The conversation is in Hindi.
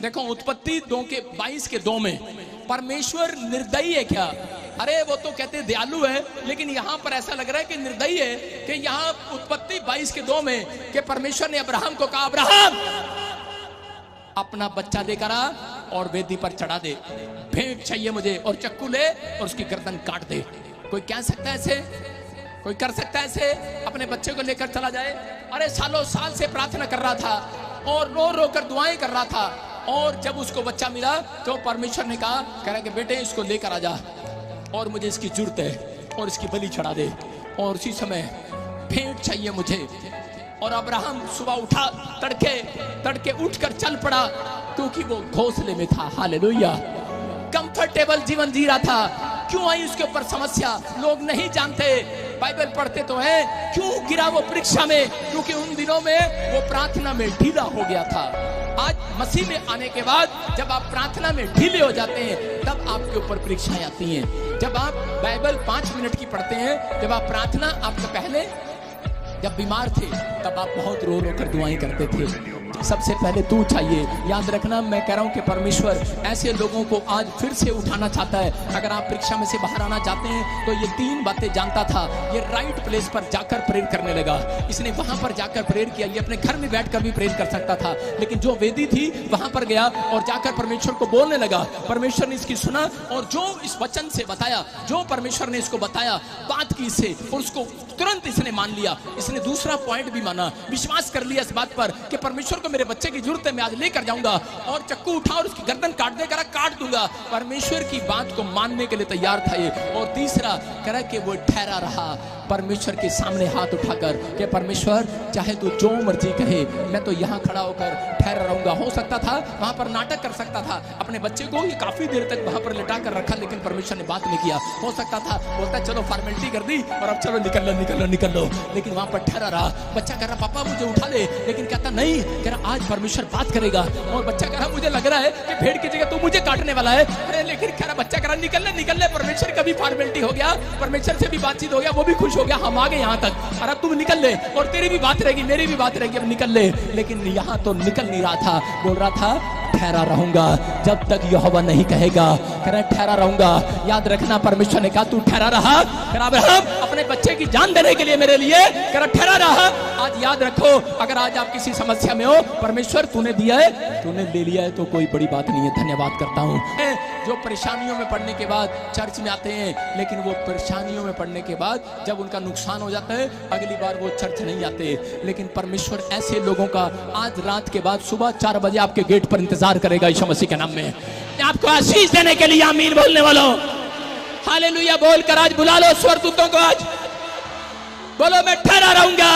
देखो उत्पत्ति 22:2 में परमेश्वर निर्दयी है क्या? अरे वो तो कहते दयालु है, लेकिन यहां पर ऐसा लग रहा है कि निर्दयी है कि यहां उत्पत्ति 22:2 में कि परमेश्वर ने अब्राहम को कहा, अब्राहम अपना बच्चा देकर आ और वेदी पर चढ़ा दे, भेंट चाहिए मुझे, और चक्कू ले और उसकी गर्दन काट दे। कोई कह सकता है ऐसे? कोई कर सकता है ऐसे? अपने बच्चे को लेकर चला जाए? अरे सालों साल से प्रार्थना कर रहा था और रो रो कर दुआएं कर रहा था, और जब उसको बच्चा मिला तो परमेश्वर ने कहा, कह रहा कि बेटे इसको लेकर आ जा और मुझे इसकी जरूरत है और इसकी बलि चढ़ा दे, और उसी समय भेंट चाहिए मुझे। और अब्राहम सुबह उठा, तड़के उठकर चल पड़ा, क्योंकि वो घोंसले में था। हालेलुया, कंफर्टेबल जीवन जी रहा था। क्यों आई उसके ऊपर समस्या? लोग नहीं जानते, बाइबल पढ़ते तो है। क्यों गिरा वो परीक्षा में? क्योंकि उन दिनों में वो प्रार्थना में ढीला हो गया था। आज मसीह में आने के बाद जब आप प्रार्थना में ढीले हो जाते हैं, तब आपके ऊपर परीक्षाएं आती हैं। जब आप बाइबल 5 मिनट की पढ़ते हैं, जब आप प्रार्थना, आपसे पहले जब बीमार थे तब आप बहुत रो रो कर दुआएं करते थे। सबसे पहले तू चाहिए। याद रखना, मैं कह रहा हूं कि परमेश्वर ऐसे लोगों को आज फिर से उठाना चाहता है। अगर आप परीक्षा में से बाहर आना चाहते हैं तो ये 3 बातें जानता था। ये राइट प्लेस पर जाकर प्रेयर करने लगा। इसने वहां पर जाकर प्रेयर किया। ये अपने घर में बैठकर भी प्रेयर कर सकता था, लेकिन जो वेदी थी वहां पर गया और जाकर परमेश्वर को बोलने लगा। परमेश्वर ने इसकी सुना और जो इस वचन से बताया, जो परमेश्वर ने इसको बताया, बात की इससे, और उसको तुरंत इसने मान लिया। इसने दूसरा पॉइंट भी माना, विश्वास कर लिया इस बात पर कि परमेश्वर को मेरे बच्चे की जरूरत है, मैं आज लेकर जाऊंगा, और चक्कू उठा और उसकी गर्दन काटने करा, काट दूंगा। परमेश्वर की बात को मानने के लिए तैयार था ये। और तीसरा करा कि वो ठहरा रहा परमेश्वर के सामने हाथ उठाकर कि परमेश्वर चाहे तू जो मर्जी कहे, मैं तो यहाँ खड़ा होकर ठहरा रहूंगा। हो सकता था वहां पर नाटक कर सकता था, अपने बच्चे को ये काफी देर तक वहां पर लिटा कर रखा, लेकिन परमेश्वर ने बात नहीं किया। हो सकता था बोलता चलो फॉर्मेलिटी कर दी और अब चलो निकल लो, लेकिन वहां पर ठहरा रहा। बच्चा कह रहा पापा मुझे उठा ले, लेकिन कहता नहीं, कह रहा आज परमेश्वर बात करेगा। और बच्चा कह रहा मुझे लग रहा है कि भेड़ की जगह तू मुझे काटने वाला है। अरे लेकिन कह रहा, बच्चा कह रहा निकल ले। परमेश्वर का भी फॉर्मेलिटी हो गया, परमेश्वर से भी बातचीत हो गया, वो भी खुश हो गया, हम आ गए यहाँ तक। अरे तुम निकल ले, और तेरी भी बात रहेगी, मेरी भी बात रहेगी, अब निकल ले। लेकिन यहाँ तो निकल नहीं रहा था, बोल रहा था ठहरा रहूंगा जब तक यहोवा नहीं कहेगा। कह रहा ठहरा रहूंगा। याद रखना, परमेश्वर ने कहा तू ठहरा रहा। कह रहा अब्राहम अपने बच्चे की जान देने के लिए मेरे लिए, कह रहा ठहरा रहा। आज याद रखो, अगर आज आप किसी समस्या में हो, परमेश्वर तूने दिया है, तूने ले लिया है तो कोई बड़ी बात नहीं है। धन्यवाद करता हूँ। जो परेशानियों में पड़ने के बाद चर्च में आते हैं, लेकिन वो परेशानियों में पड़ने के बाद जब उनका नुकसान हो जाता है, अगली बार वो चर्च नहीं आते। लेकिन परमेश्वर ऐसे लोगों का आज रात के बाद सुबह 4 बजे आपके गेट पर इंतजार करेगा यीशु मसीह के नाम में। आपको आशीष देने के लिए आमीन बोलने वालों, हालेलुया बोलकर आज बुला लो स्वर्गदूतों को। आज बोलो मैं ठहरा रहूंगा।